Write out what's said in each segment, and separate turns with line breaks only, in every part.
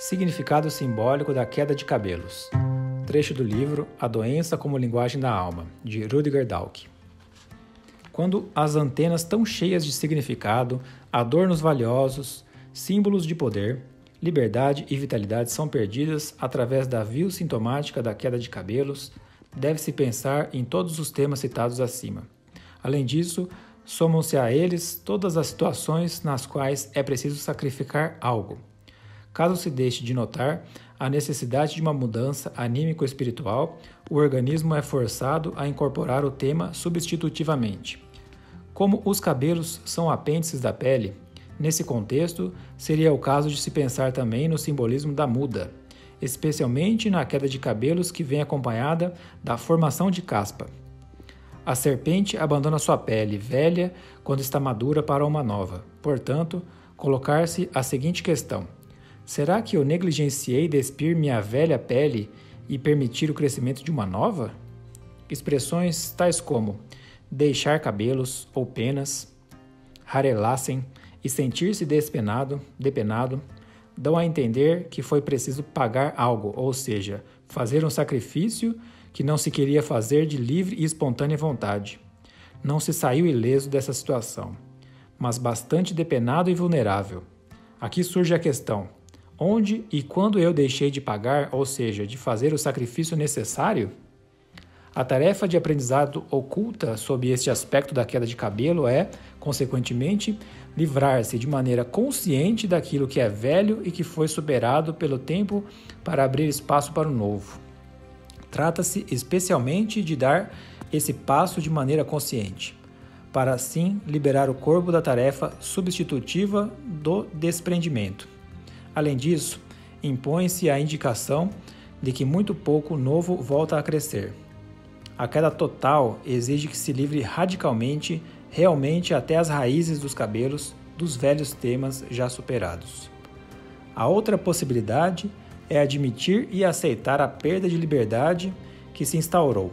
Significado simbólico da queda de cabelos. Trecho do livro A Doença como Linguagem da Alma, de Rüdiger Dahlke. Quando as antenas tão cheias de significado, adornos valiosos, símbolos de poder, liberdade e vitalidade são perdidas através da vil sintomática da queda de cabelos, deve-se pensar em todos os temas citados acima. Além disso, somam-se a eles todas as situações nas quais é preciso sacrificar algo. Caso se deixe de notar a necessidade de uma mudança anímico-espiritual, o organismo é forçado a incorporar o tema substitutivamente. Como os cabelos são apêndices da pele, nesse contexto, seria o caso de se pensar também no simbolismo da muda, especialmente na queda de cabelos que vem acompanhada da formação de caspa. A serpente abandona sua pele velha quando está madura para uma nova. Portanto, colocar-se a seguinte questão: será que eu negligenciei despir minha velha pele e permitir o crescimento de uma nova? Expressões tais como deixar cabelos ou penas, rarelassem e sentir-se depenado, dão a entender que foi preciso pagar algo, ou seja, fazer um sacrifício que não se queria fazer de livre e espontânea vontade. Não se saiu ileso dessa situação, mas bastante depenado e vulnerável. Aqui surge a questão: onde e quando eu deixei de pagar, ou seja, de fazer o sacrifício necessário? A tarefa de aprendizado oculta sob este aspecto da queda de cabelo é, consequentemente, livrar-se de maneira consciente daquilo que é velho e que foi superado pelo tempo para abrir espaço para o novo. Trata-se especialmente de dar esse passo de maneira consciente, para assim liberar o corpo da tarefa substitutiva do desprendimento. Além disso, impõe-se a indicação de que muito pouco novo volta a crescer. A queda total exige que se livre radicalmente, realmente até as raízes dos cabelos, dos velhos temas já superados. A outra possibilidade é admitir e aceitar a perda de liberdade que se instaurou.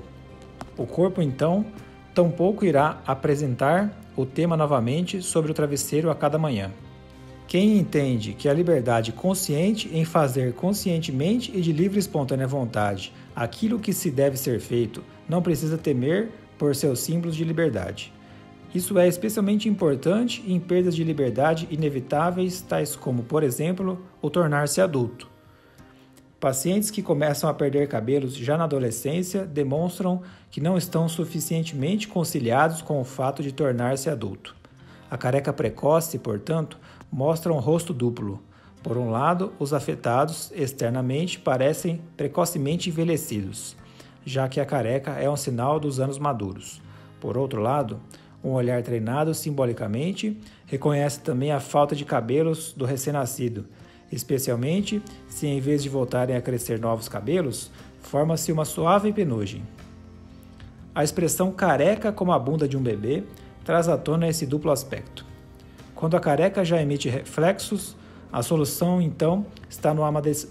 O corpo, então, tampouco irá apresentar o tema novamente sobre o travesseiro a cada manhã. Quem entende que a liberdade consciente em fazer conscientemente e de livre e espontânea vontade aquilo que se deve ser feito, não precisa temer por seus símbolos de liberdade. Isso é especialmente importante em perdas de liberdade inevitáveis, tais como, por exemplo, o tornar-se adulto. Pacientes que começam a perder cabelos já na adolescência demonstram que não estão suficientemente conciliados com o fato de tornar-se adulto. A careca precoce, portanto, mostra um rosto duplo. Por um lado, os afetados externamente parecem precocemente envelhecidos, já que a careca é um sinal dos anos maduros. Por outro lado, um olhar treinado simbolicamente reconhece também a falta de cabelos do recém-nascido, especialmente se, em vez de voltarem a crescer novos cabelos, forma-se uma suave penugem. A expressão careca como a bunda de um bebê traz à tona esse duplo aspecto. Quando a careca já emite reflexos, a solução, então, está no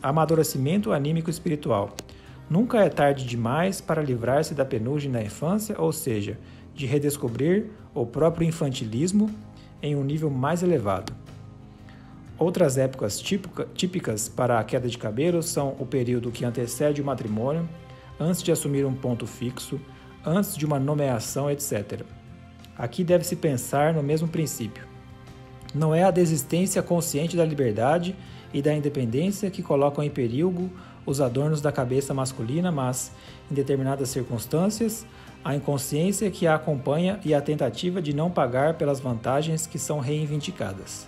amadurecimento anímico-espiritual. Nunca é tarde demais para livrar-se da penugem da infância, ou seja, de redescobrir o próprio infantilismo em um nível mais elevado. Outras épocas típicas para a queda de cabelo são o período que antecede o matrimônio, antes de assumir um ponto fixo, antes de uma nomeação, etc. Aqui deve-se pensar no mesmo princípio. Não é a desistência consciente da liberdade e da independência que colocam em perigo os adornos da cabeça masculina, mas, em determinadas circunstâncias, a inconsciência que a acompanha e a tentativa de não pagar pelas vantagens que são reivindicadas.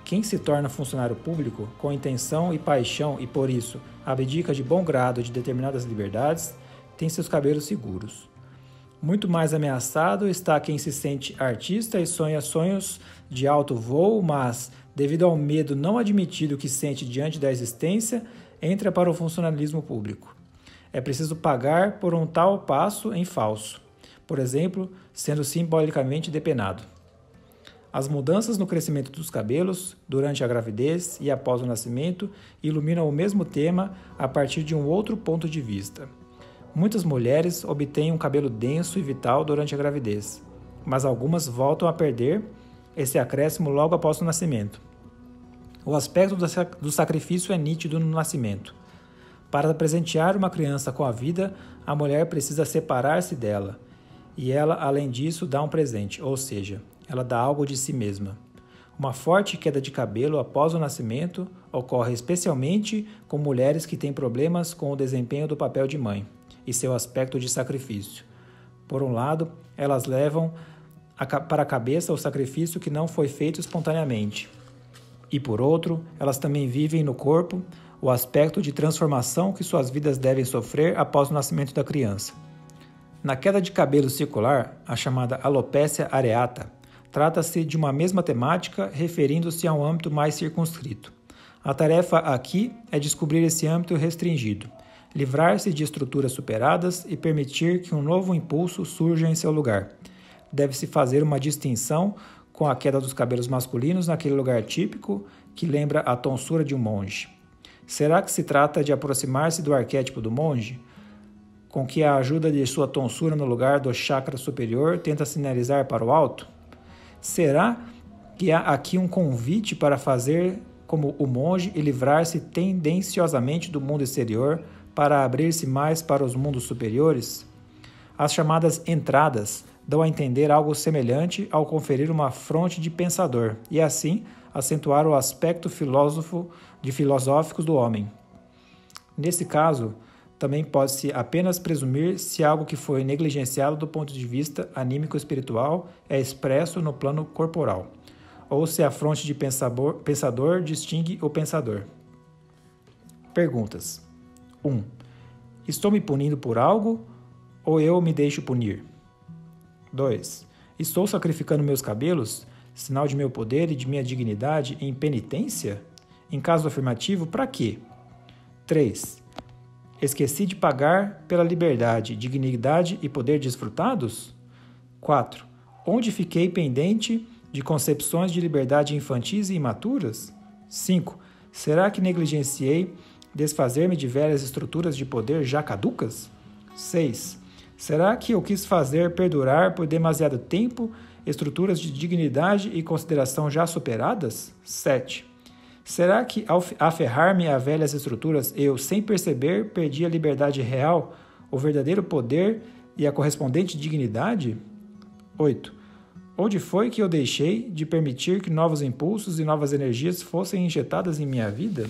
Quem se torna funcionário público com intenção e paixão e, por isso, abdica de bom grado de determinadas liberdades, tem seus cabelos seguros. Muito mais ameaçado está quem se sente artista e sonha sonhos de alto voo, mas, devido ao medo não admitido que sente diante da existência, entra para o funcionalismo público. É preciso pagar por um tal passo em falso, por exemplo, sendo simbolicamente depenado. As mudanças no crescimento dos cabelos, durante a gravidez e após o nascimento, iluminam o mesmo tema a partir de um outro ponto de vista. Muitas mulheres obtêm um cabelo denso e vital durante a gravidez, mas algumas voltam a perder esse acréscimo logo após o nascimento. O aspecto do sacrifício é nítido no nascimento. Para presentear uma criança com a vida, a mulher precisa separar-se dela. E ela, além disso, dá um presente, ou seja, ela dá algo de si mesma. Uma forte queda de cabelo após o nascimento ocorre especialmente com mulheres que têm problemas com o desempenho do papel de mãe e seu aspecto de sacrifício. Por um lado, elas levam para a cabeça o sacrifício que não foi feito espontaneamente. E por outro, elas também vivem no corpo o aspecto de transformação que suas vidas devem sofrer após o nascimento da criança. Na queda de cabelo circular, a chamada alopécia areata, trata-se de uma mesma temática referindo-se a um âmbito mais circunscrito. A tarefa aqui é descobrir esse âmbito restringido, livrar-se de estruturas superadas e permitir que um novo impulso surja em seu lugar. Deve-se fazer uma distinção com a queda dos cabelos masculinos naquele lugar típico que lembra a tonsura de um monge. Será que se trata de aproximar-se do arquétipo do monge, com que a ajuda de sua tonsura no lugar do chakra superior tenta sinalizar para o alto? Será que há aqui um convite para fazer como o monge e livrar-se tendenciosamente do mundo exterior para abrir-se mais para os mundos superiores? As chamadas entradas dão a entender algo semelhante ao conferir uma fronte de pensador e, assim, acentuar o aspecto filosóficos do homem. Nesse caso, também pode-se apenas presumir se algo que foi negligenciado do ponto de vista anímico-espiritual é expresso no plano corporal, ou se a fronte de pensador distingue o pensador. Perguntas. 1. Estou me punindo por algo ou eu me deixo punir? 2. Estou sacrificando meus cabelos, sinal de meu poder e de minha dignidade, em penitência? Em caso afirmativo, para quê? 3. Esqueci de pagar pela liberdade, dignidade e poder desfrutados? 4. Onde fiquei pendente de concepções de liberdade infantis e imaturas? 5. Será que negligenciei desfazer-me de velhas estruturas de poder já caducas? 6. Será que eu quis fazer perdurar por demasiado tempo estruturas de dignidade e consideração já superadas? 7. Será que, ao aferrar-me a velhas estruturas, eu, sem perceber, perdi a liberdade real, o verdadeiro poder e a correspondente dignidade? 8. Onde foi que eu deixei de permitir que novos impulsos e novas energias fossem injetadas em minha vida?